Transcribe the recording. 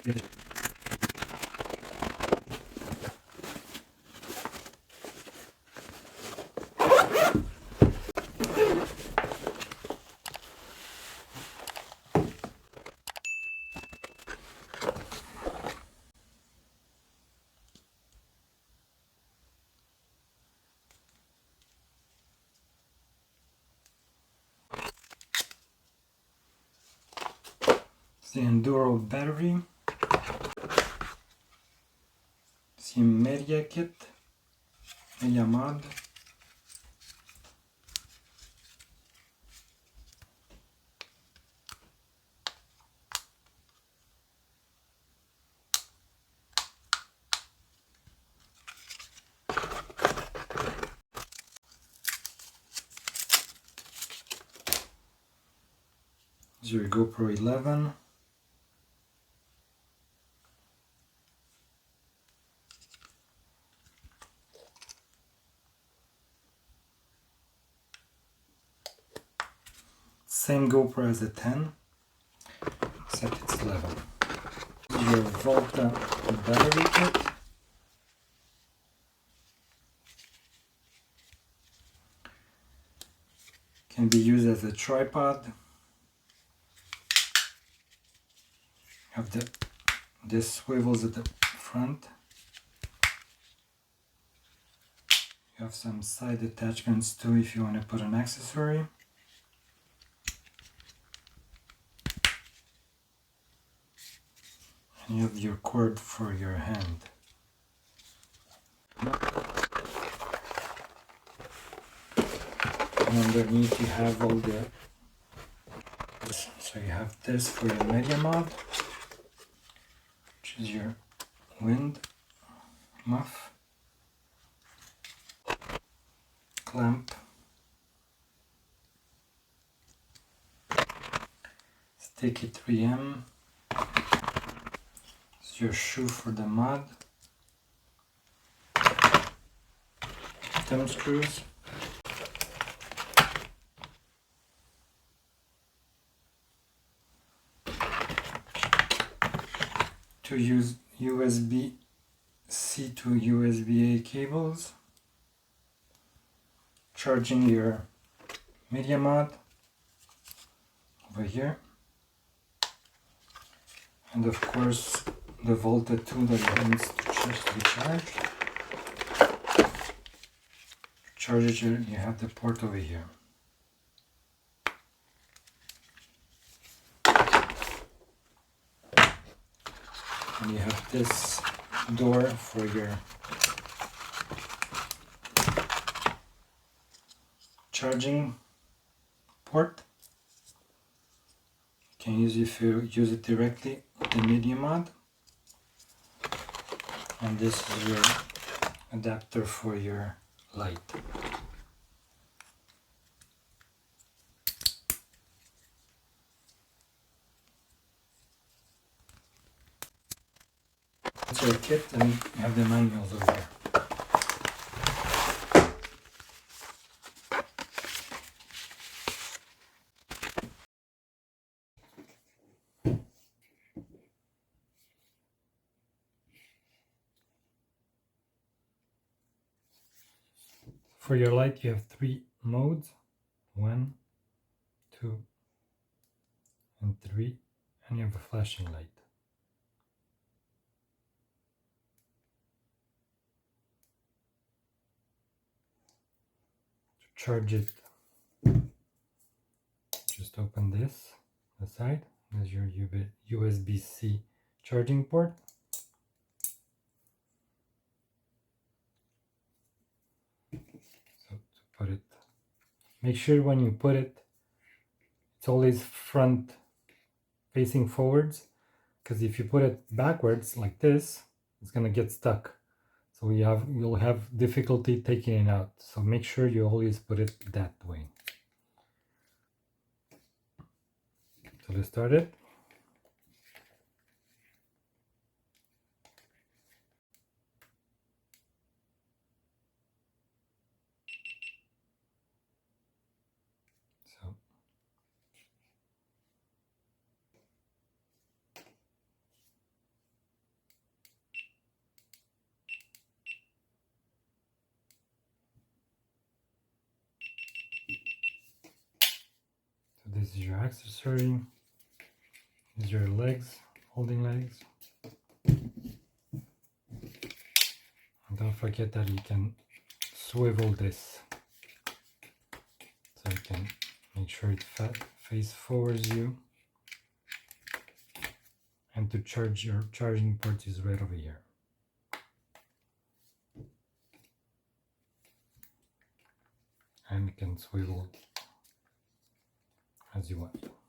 The Enduro battery, the media kit, media mod, your GoPro 11, same GoPro as the 10, except it's 11. Your Volta battery kit, can be used as a tripod. Have this swivels at the front. You have some side attachments too if you want to put an accessory. And you have your cord for your hand. And underneath you have all the, so you have this for your media mod, which is your wind muff, clamp, sticky 3M, it's your shoe for the mod, thumb screws, to use USB-C to USB-A cables, charging your media mod over here, and of course the Volta 2 that needs to be charged. Charge it, you have the port over here. And you have this door for your charging port. You can use it if you use it directly with the media mod. And this is your adapter for your light. That's your kit, and you have the manuals over here. For your light you have 3 modes, 1, 2, and 3, and you have a flashing light. To charge it, just open this, the side, there's your USB-C charging port. So to put it, make sure when you put it, it's always front facing forwards, because if you put it backwards like this, it's gonna get stuck. So you'll have difficulty taking it out. So make sure you always put it that way. So let's start it. So this is your accessory. These are your legs, holding legs. And don't forget that you can swivel this, so you can make sure it face forwards you. And to charge, your charging port is right over here. And you can swivel as you want.